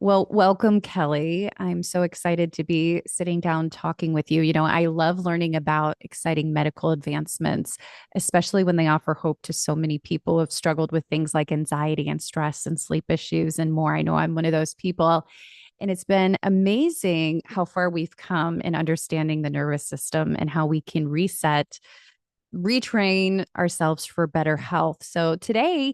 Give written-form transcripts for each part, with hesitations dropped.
Well, welcome, Kelly. I'm so excited to be sitting down talking with you. I love learning about exciting medical advancements, especially when they offer hope to so many people who have struggled with things like anxiety and stress and sleep issues and more. I know I'm one of those people. And it's been amazing how far we've come in understanding the nervous system and how we can retrain ourselves for better health. So today,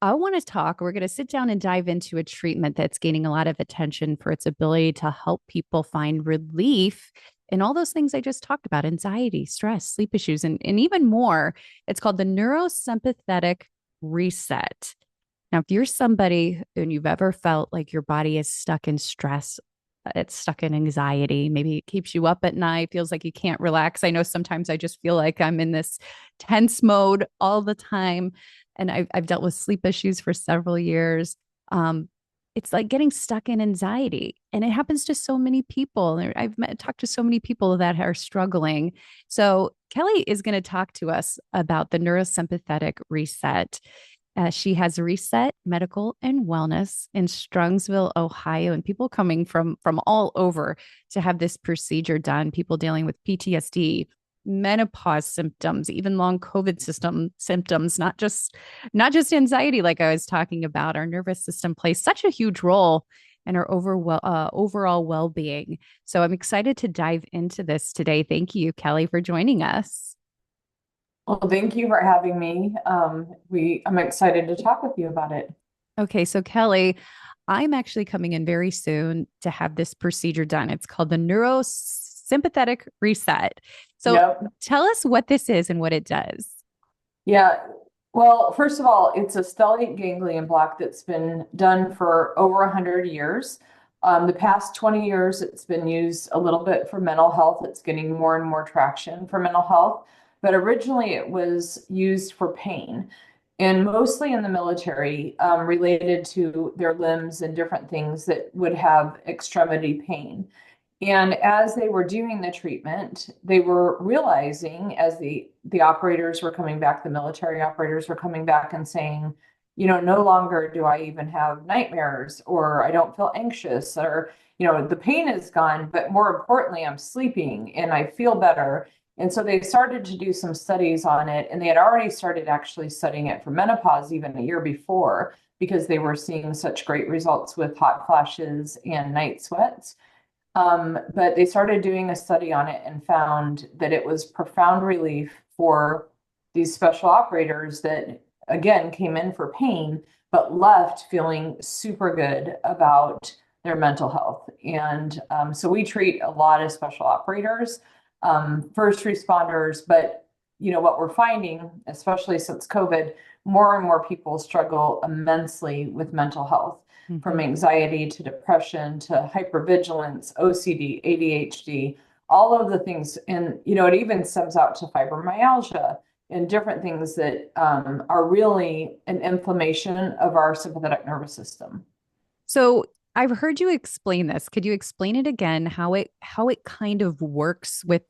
I want to talk. We're going to sit down and dive into a treatment that's gaining a lot of attention for its ability to help people find relief in all those things I just talked about: anxiety, stress, sleep issues, and even more. It's called the neurosympathetic reset. Now, if you're somebody and you've ever felt like your body is stuck in stress, it's stuck in anxiety, maybe it keeps you up at night, feels like you can't relax. I know sometimes I just feel like I'm in this tense mode all the time. And I've dealt with sleep issues for several years. Um, it's like getting stuck in anxiety, and it happens to so many people. Talked to so many people that are struggling. So Kelly is going to talk to us about the neurosympathetic reset. She has Reset Medical and Wellness in Strongsville, Ohio, and people coming from all over to have this procedure done. People dealing with PTSD, menopause symptoms, even long COVID system symptoms, not just anxiety, like I was talking about. Our nervous system plays such a huge role in our overall well-being. So I'm excited to dive into this today. Thank you, Kelly, for joining us. Well, thank you for having me. I'm excited to talk with you about it. Okay, so Kelly, I'm actually coming in very soon to have this procedure done. It's called the Neurosympathetic Reset. So Yep. tell us what this is and what it does. Yeah. Well, first of all, it's a stellate ganglion block that's been done for over 100 years. The past 20 years, it's been used a little bit for mental health. It's getting more and more traction for mental health. But originally, it was used for pain and mostly in the military, related to their limbs and different things that would have extremity pain. And as they were doing the treatment, they were realizing as the operators were coming back, the military operators were coming back and saying, no longer do I even have nightmares, or I don't feel anxious, or, the pain is gone, but more importantly, I'm sleeping and I feel better. And so they started to do some studies on it, and they had already started actually studying it for menopause even a year before because they were seeing such great results with hot flashes and night sweats. But they started doing a study on it and found that it was profound relief for these special operators that, again, came in for pain, but left feeling super good about their mental health. And so we treat a lot of special operators, first responders, but what we're finding, especially since COVID, more and more people struggle immensely with mental health, from Mhm. anxiety to depression to hypervigilance, OCD, ADHD, all of the things. And, it even stems out to fibromyalgia and different things that are really an inflammation of our sympathetic nervous system. So I've heard you explain this. Could you explain it again, how it kind of works with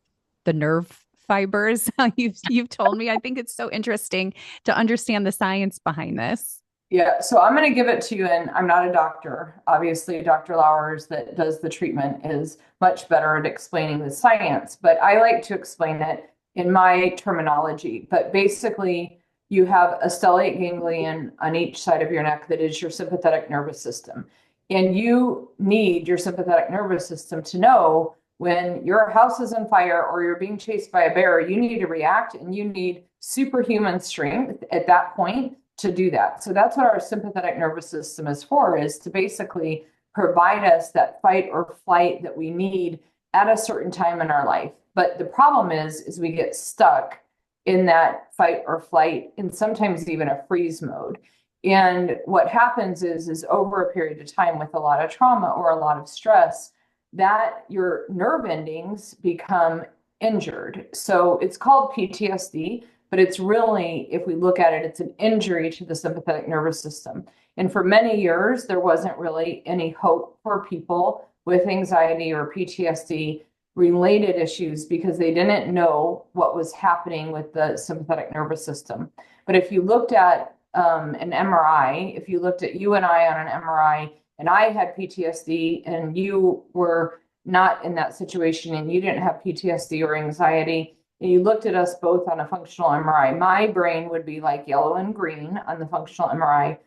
the nerve fibers? How you've told me. I think it's so interesting to understand the science behind this. Yeah, so I'm going to give it to you, and I'm not a doctor. Obviously, Dr. Lowers that does the treatment is much better at explaining the science, but I like to explain it in my terminology. But basically, you have a stellate ganglion on each side of your neck that is your sympathetic nervous system. And you need your sympathetic nervous system to know when your house is on fire or you're being chased by a bear, you need to react, and you need superhuman strength at that point to do that. So that's what our sympathetic nervous system is for, is to basically provide us that fight or flight that we need at a certain time in our life. But the problem is we get stuck in that fight or flight, and sometimes even a freeze mode. And what happens is over a period of time with a lot of trauma or a lot of stress, that your nerve endings become injured. So it's called PTSD, but it's really, if we look at it, it's an injury to the sympathetic nervous system. And for many years, there wasn't really any hope for people with anxiety or PTSD related issues because they didn't know what was happening with the sympathetic nervous system. But if you looked at an MRI, if you looked at you and I on an MRI and I had PTSD and you were not in that situation and you didn't have PTSD or anxiety, and you looked at us both on a functional MRI, my brain would be like yellow and green on the functional MRI,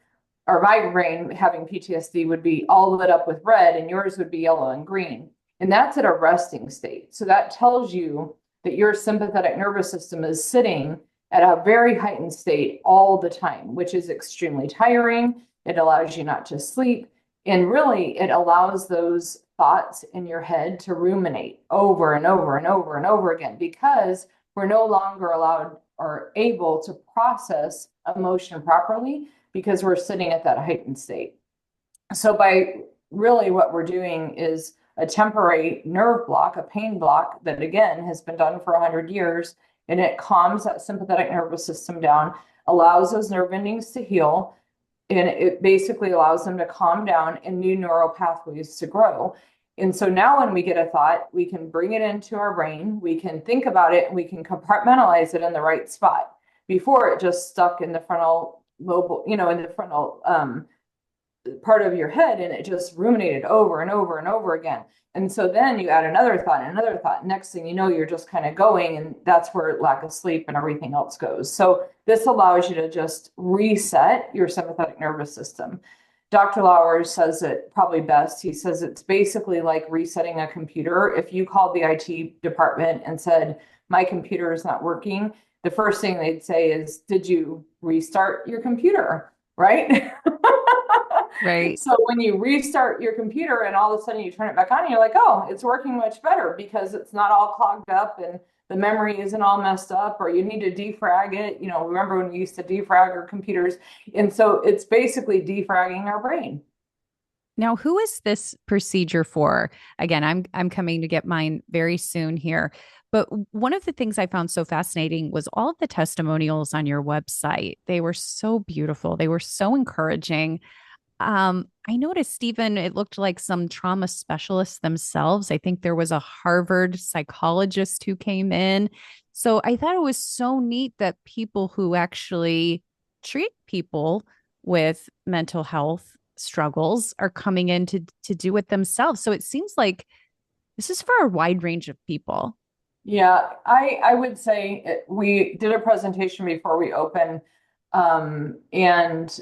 or my brain having PTSD would be all lit up with red and yours would be yellow and green. And that's at a resting state. So that tells you that your sympathetic nervous system is sitting at a very heightened state all the time, which is extremely tiring. It allows you not to sleep. And really, it allows those thoughts in your head to ruminate over and over and over and over again, because we're no longer allowed or able to process emotion properly because we're sitting at that heightened state. So by really what we're doing is a temporary nerve block, a pain block that again has been done for 100 years, and it calms that sympathetic nervous system down, allows those nerve endings to heal, and it basically allows them to calm down and new neural pathways to grow. And so now when we get a thought, we can bring it into our brain, we can think about it, and we can compartmentalize it in the right spot. Before, it just stuck in the frontal lobe, in the frontal part of your head, and it just ruminated over and over and over again. And so then you add another thought and another thought. Next thing you know, you're just kind of going, and that's where lack of sleep and everything else goes. So this allows you to just reset your sympathetic nervous system. Dr. Lauer says it probably best. He says it's basically like resetting a computer. If you called the IT department and said, my computer is not working, the first thing they'd say is, did you restart your computer? Right? Right. So when you restart your computer and all of a sudden you turn it back on, you're like, oh, it's working much better because it's not all clogged up and the memory isn't all messed up, or you need to defrag it. Remember when we used to defrag our computers? And so it's basically defragging our brain. Now, who is this procedure for? Again, I'm coming to get mine very soon here. But one of the things I found so fascinating was all of the testimonials on your website. They were so beautiful. They were so encouraging. I noticed, Stephen, it looked like some trauma specialists themselves. I think there was a Harvard psychologist who came in. So I thought it was so neat that people who actually treat people with mental health struggles are coming in to do it themselves. So it seems like this is for a wide range of people. Yeah, I would say we did a presentation before we opened, and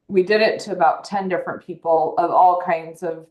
we did it to about 10 different people of all kinds of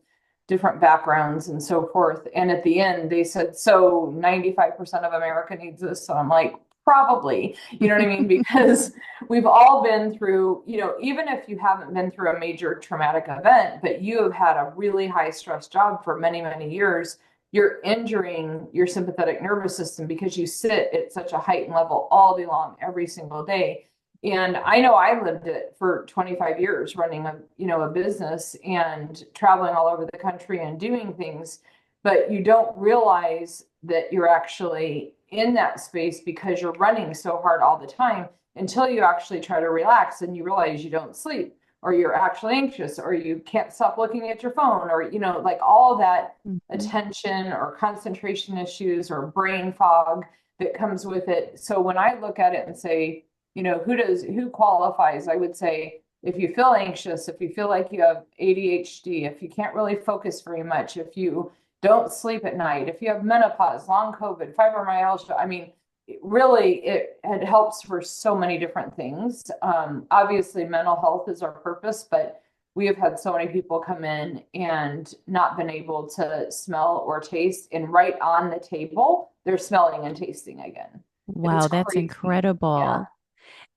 different backgrounds and so forth. And at the end, they said, so 95% of America needs this. So I'm like, probably, you know what I mean? Because we've all been through, even if you haven't been through a major traumatic event, but you have had a really high stress job for many, many years, you're injuring your sympathetic nervous system because you sit at such a heightened level all day long, every single day. And I know I lived it for 25 years running a business and traveling all over the country and doing things, but you don't realize that you're actually in that space because you're running so hard all the time until you actually try to relax and you realize you don't sleep, or you're actually anxious, or you can't stop looking at your phone, or, like all that attention or concentration issues or brain fog that comes with it. So when I look at it and say, who qualifies? I would say, if you feel anxious, if you feel like you have ADHD, if you can't really focus very much, if you don't sleep at night, if you have menopause, long COVID, fibromyalgia, it helps for so many different things. Obviously, mental health is our purpose, but we have had so many people come in and not been able to smell or taste, and right on the table, they're smelling and tasting again. Wow, that's Crazy. Yeah. incredible.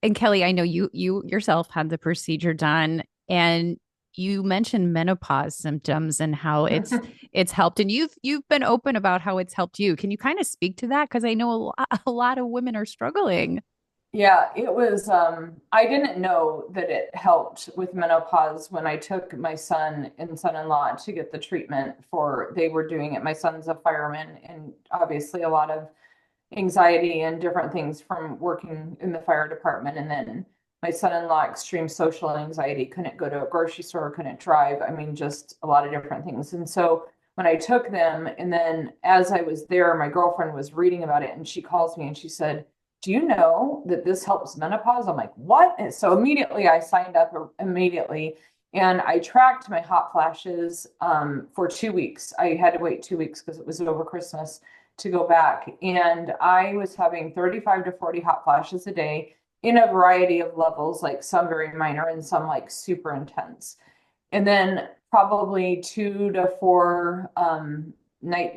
And Kelly, I know you yourself had the procedure done, and you mentioned menopause symptoms and how it's helped, and you've been open about how it's helped you. Can you kind of speak to that? Because I know a lot of women are struggling. Yeah, it was, I didn't know that it helped with menopause when I took my son and son-in-law to get the treatment they were doing it. My son's a fireman, and obviously a lot of anxiety and different things from working in the fire department. And then my son-in-law, extreme social anxiety, couldn't go to a grocery store, couldn't drive. Just a lot of different things. And so when I took them, and then as I was there, my girlfriend was reading about it, and she calls me and she said, do you know that this helps menopause? I'm like, what? And so immediately I signed up immediately. And I tracked my hot flashes for 2 weeks. I had to wait 2 weeks because it was over Christmas to go back. And I was having 35 to 40 hot flashes a day in a variety of levels, like some very minor and some like super intense. And then probably 2 to 4 night,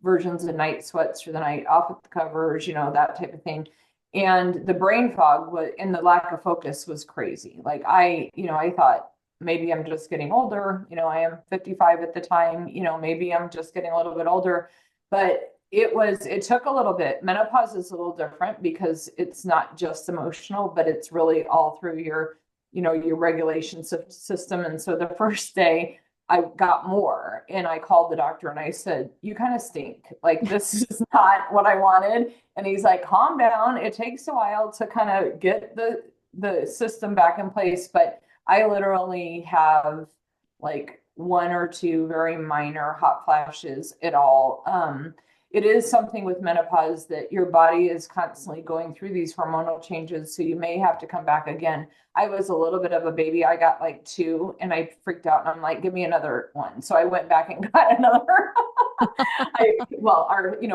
versions of night sweats for the night, off with the covers, that type of thing. And the brain fog was, and the lack of focus was crazy. Like I thought maybe I'm just getting older. I am 55 at the time, maybe I'm just getting a little bit older, but it took a little bit. Menopause is a little different because it's not just emotional, but it's really all through your regulation system. And so the first day I got more and I called the doctor and I said, you kind of stink. Like, this is not what I wanted. And he's like, calm down. It takes a while to kind of get the system back in place. But I literally have like 1 or 2 very minor hot flashes at all. It is something with menopause that your body is constantly going through these hormonal changes. So you may have to come back again. I was a little bit of a baby. I got like 2 and I freaked out and I'm like, give me another one. So I went back and got another.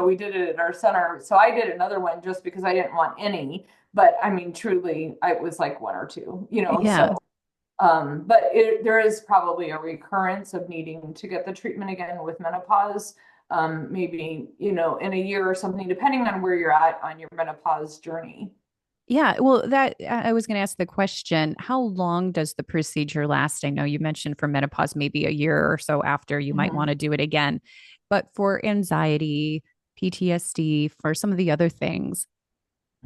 We did it at our center. So I did another one just because I didn't want any. But I mean, truly, I was like 1 or 2, Yeah. so. There is probably a recurrence of needing to get the treatment again with menopause, maybe, in a year or something, depending on where you're at on your menopause journey. Yeah, well, that I was going to ask the question, how long does the procedure last? I know you mentioned for menopause, maybe a year or so after you might want Mhm. to do it again. But for anxiety, PTSD, for some of the other things,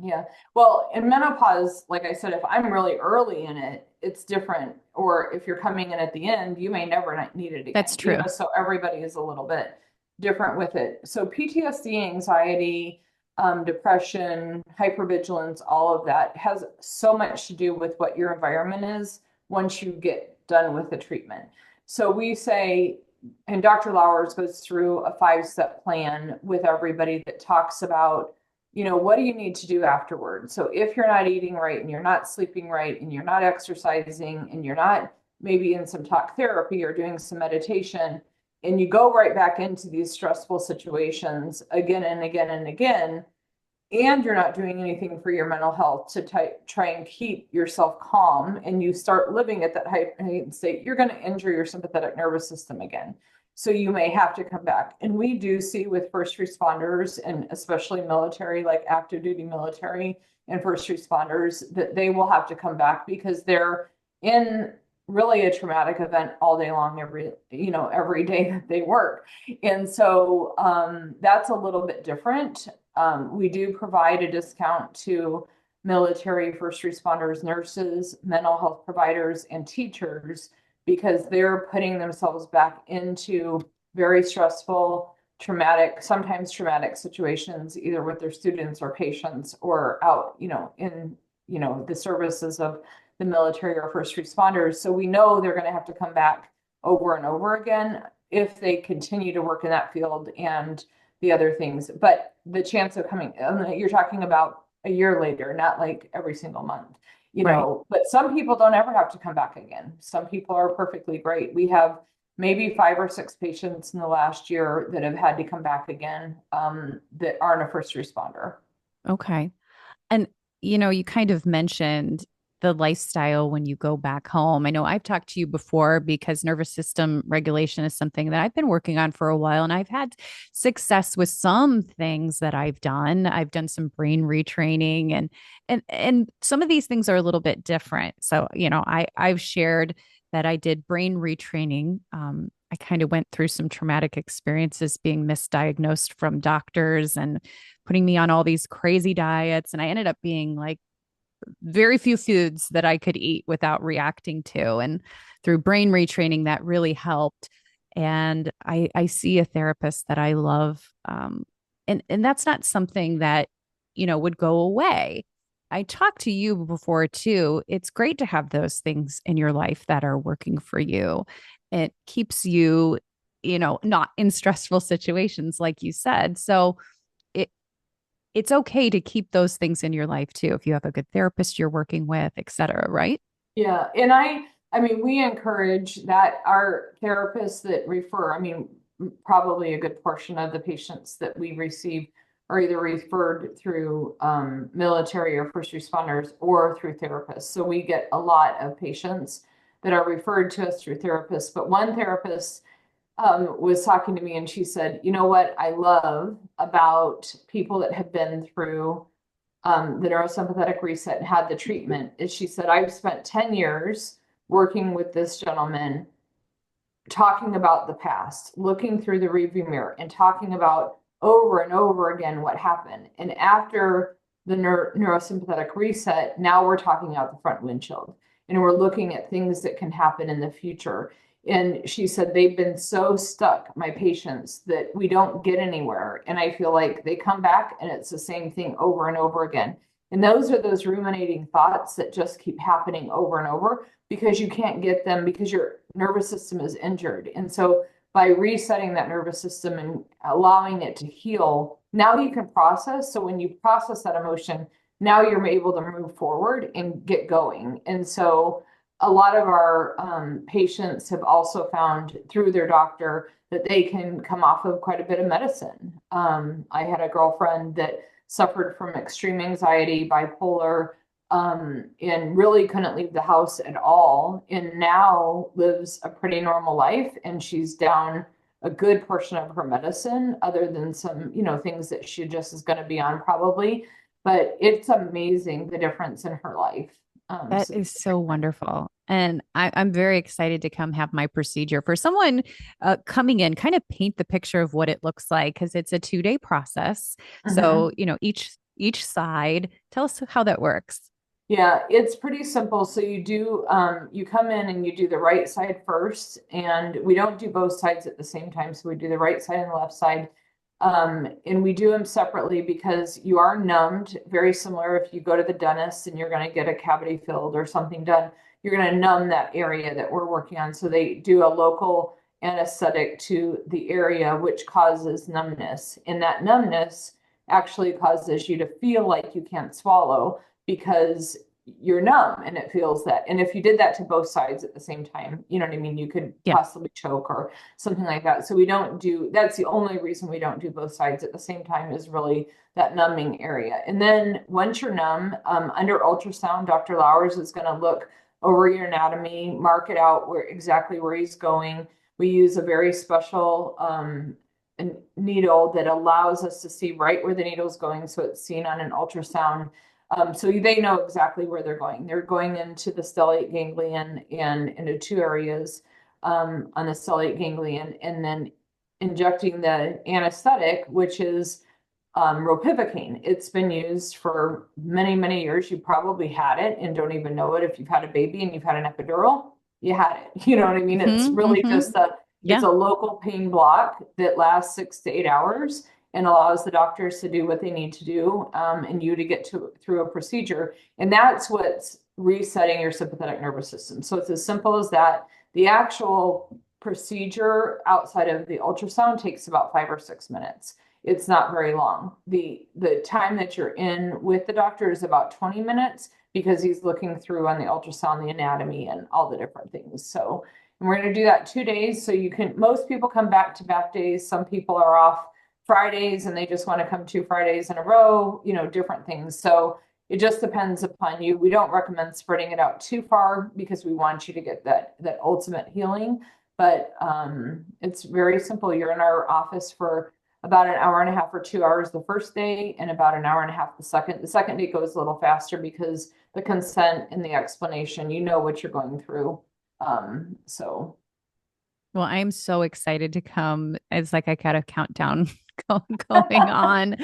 Yeah. Well, in menopause, like I said, if I'm really early in it, it's different. Or if you're coming in at the end, you may never need it that's again. true. So everybody is a little bit different with it. So PTSD, anxiety, depression, hypervigilance, all of that has so much to do with what your environment is once you get done with the treatment. So we say, and Dr. Lowers goes through a 5-step plan with everybody that talks about what do you need to do afterward? So if you're not eating right and you're not sleeping right and you're not exercising and you're not maybe in some talk therapy or doing some meditation, and you go right back into these stressful situations again and again and again, and you're not doing anything for your mental health to try and keep yourself calm, and you start living at that heightened state, you're going to injure your sympathetic nervous system again. So you may have to come back. And we do see with first responders, and especially military, like active duty military and first responders, that they will have to come back because they're in really a traumatic event all day long, every day that they work. And so that's a little bit different. We do provide a discount to military first responders, nurses, mental health providers, and teachers because they're putting themselves back into very stressful, traumatic, sometimes traumatic situations, either with their students or patients or out, in, the services of the military or first responders. So we know they're going to have to come back over and over again if they continue to work in that field and the other things. But the chance of coming, you're talking about a year later, not like every single month, Right. but some people don't ever have to come back again. Some people are perfectly great. We have maybe 5 or 6 patients in the last year that have had to come back again, that aren't a first responder. Okay. And, you kind of mentioned the lifestyle when you go back home. I know I've talked to you before because nervous system regulation is something that I've been working on for a while, and I've had success with some things that I've done. I've done some brain retraining, and some of these things are a little bit different. So, I've shared that I did brain retraining. I kind of went through some traumatic experiences being misdiagnosed from doctors and putting me on all these crazy diets. And I ended up being like very few foods that I could eat without reacting to. And through brain retraining, that really helped. And I see a therapist that I love. And that's not something that, would go away. I talked to you before too. It's great to have those things in your life that are working for you. It keeps you, not in stressful situations, like you said. So, it it's okay to keep those things in your life too if you have a good therapist you're working with, et cetera, right? Yeah. And I I mean, we encourage that our therapists that refer, I mean, probably a good portion of the patients that we receive are either referred through military or first responders or through therapists. So we get a lot of patients that are referred to us through therapists. But one therapist was talking to me and she said, you know what I love about people that have been through the neurosympathetic reset and had the treatment is she said, I've spent 10 years working with this gentleman, talking about the past, looking through the rearview mirror and talking about over and over again what happened. And after the neurosympathetic reset, now we're talking out the front windshield and we're looking at things that can happen in the future. And she said they've been so stuck, my patients, that we don't get anywhere. And I feel like they come back and it's the same thing over and over again. And those are those ruminating thoughts that just keep happening over and over because you can't get them because your nervous system is injured. And so by resetting that nervous system and allowing it to heal, now you can process. So when you process that emotion, now you're able to move forward and get going. And so a lot of our patients have also found through their doctor that they can come off of quite a bit of medicine. I had a girlfriend that suffered from extreme anxiety, bipolar, and really couldn't leave the house at all, and now lives a pretty normal life. And she's down a good portion of her medicine, other than some, things that she just is going to be on probably. But it's amazing the difference in her life. That is so wonderful. And I'm very excited to come have my procedure. For someone coming in, kind of paint the picture of what it looks like, because it's a 2-day process. So, each side, tell us how that works. Yeah, it's pretty simple. So you come in and you do the right side first, and we don't do both sides at the same time. So we do the right side and the left side. And we do them separately because you are numbed, very similar if you go to the dentist and you're going to get a cavity filled or something done, you're going to numb that area that we're working on. So they do a local anesthetic to the area, which causes numbness. And that numbness actually causes you to feel like you can't swallow because you're numb and it feels that. And if you did that to both sides at the same time, you know what I mean? You could Yeah. possibly choke or something like that. So we don't do, that's the only reason we don't do both sides at the same time, is really that numbing area. And then once you're numb, under ultrasound, Dr. Lowers is going to look over your anatomy, mark it out exactly where he's going. We use a very special needle that allows us to see right where the needle is going. So it's seen on an ultrasound. So they know exactly where they're going. They're going into the stellate ganglion and into 2 areas on the stellate ganglion, and then injecting the anesthetic, which is ropivacaine. It's been used for many, many years. You probably had it and don't even know it. If you've had a baby and you've had an epidural, you had it. You know what I mean? It's really just it's a local pain block that lasts 6 to 8 hours and allows the doctors to do what they need to do, and you to get through a procedure. And that's what's resetting your sympathetic nervous system. So it's as simple as that. The actual procedure outside of the ultrasound takes about 5 or 6 minutes. It's not very long. The time that you're in with the doctor is about 20 minutes because he's looking through on the ultrasound, the anatomy, and all the different things. So, and we're going to do that 2 days. So most people come back-to-back days. Some people are off Fridays and they just want to come 2 Fridays in a row, different things. So it just depends upon you. We don't recommend spreading it out too far because we want you to get that ultimate healing. But it's very simple. You're in our office for about an hour and a half or 2 hours the first day, and about an hour and a half the second. The second day goes a little faster because the consent and the explanation, what you're going through. So. Well, I'm so excited to come. It's like I got a countdown going on.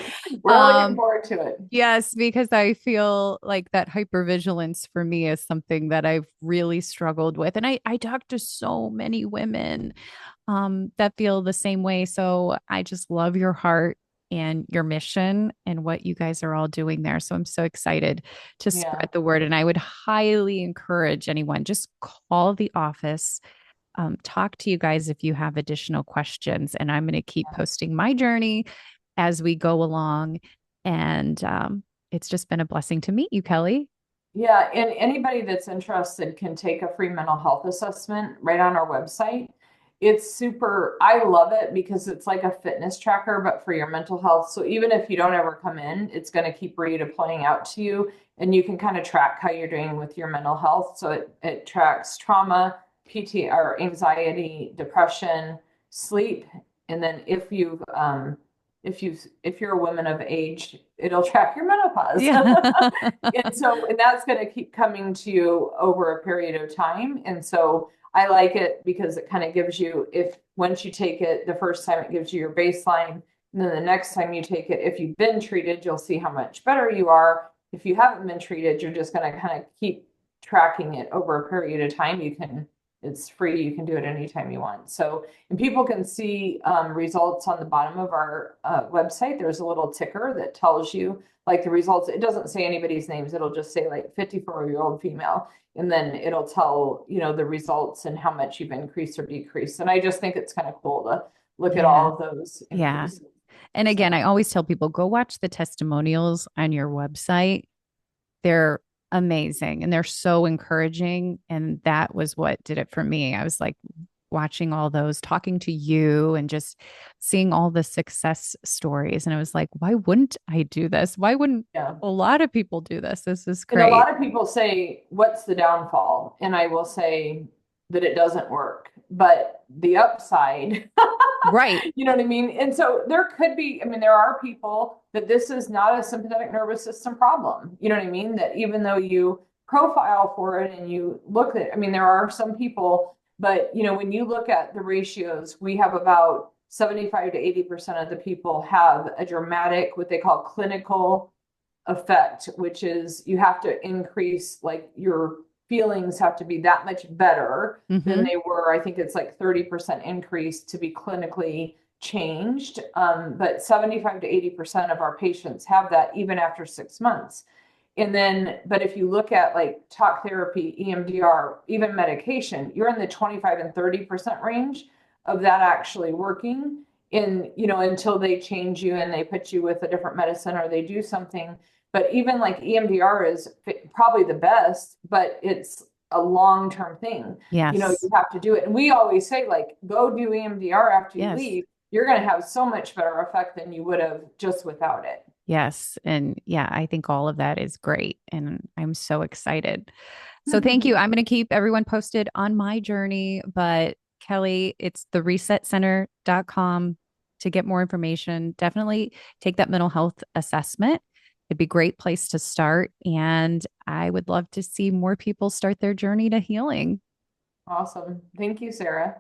We're looking forward to it. Yes, because I feel like that hypervigilance for me is something that I've really struggled with. And I talk to so many women that feel the same way. So I just love your heart and your mission and what you guys are all doing there. So I'm so excited to spread the word. And I would highly encourage anyone, just call the office. Talk to you guys if you have additional questions. And I'm going to keep posting my journey as we go along. And it's just been a blessing to meet you, Kelly. Yeah, and anybody that's interested can take a free mental health assessment right on our website. It's super, I love it because it's like a fitness tracker, but for your mental health. So even if you don't ever come in, it's going to keep redeploying out to you, and you can kind of track how you're doing with your mental health. So it tracks trauma, PT or anxiety, depression, sleep, and then if you're a woman of age, it'll track your menopause. Yeah. And that's going to keep coming to you over a period of time. And so I like it because it kind of gives you, if once you take it, the first time it gives you your baseline. And then the next time you take it, if you've been treated, you'll see how much better you are. If you haven't been treated, you're just going to kind of keep tracking it over a period of time. It's free. You can do it anytime you want. So, and people can see results on the bottom of our website. There's a little ticker that tells you like the results. It doesn't say anybody's names. It'll just say like 54-year-old female. And then it'll tell, the results and how much you've increased or decreased. And I just think it's kind of cool to look at Yeah. all of those Yeah. increases. And again, So, I always tell people go watch the testimonials on your website. They're amazing and they're so encouraging. And that was what did it for me. I was like watching all those, talking to you, and just seeing all the success stories. And I was like, why wouldn't I do this? Why wouldn't yeah. a lot of people do this? This is And a great. lot of people say, what's the downfall? And I will say that it doesn't work. But the upside, Right. you know what I mean? And so there could be, I mean, there are people that this is not a sympathetic nervous system problem. You know what I mean? That even though you profile for it and you look at, I mean, there are some people, but when you look at the ratios, we have about 75 to 80% of the people have a dramatic, what they call clinical effect, which is you have to increase, like your feelings have to be that much better than Mm-hmm. they were. I think it's like 30% increase to be clinically changed. But 75 to 80% of our patients have that even after 6 months. And then, but if you look at like talk therapy, EMDR, even medication, you're in the 25 and 30% range of that actually working in, until they change you and they put you with a different medicine or they do something. But even like EMDR is probably the best, but it's a long-term thing. Yes. You have to do it. And we always say, like, go do EMDR after you Yes. leave. You're going to have so much better effect than you would have just without it. Yes. And yeah, I think all of that is great. And I'm so excited. So thank you. I'm going to keep everyone posted on my journey. But Kelly, it's theresetcenter.com to get more information. Definitely take that mental health assessment. It'd be a great place to start. And I would love to see more people start their journey to healing. Awesome. Thank you, Sarah.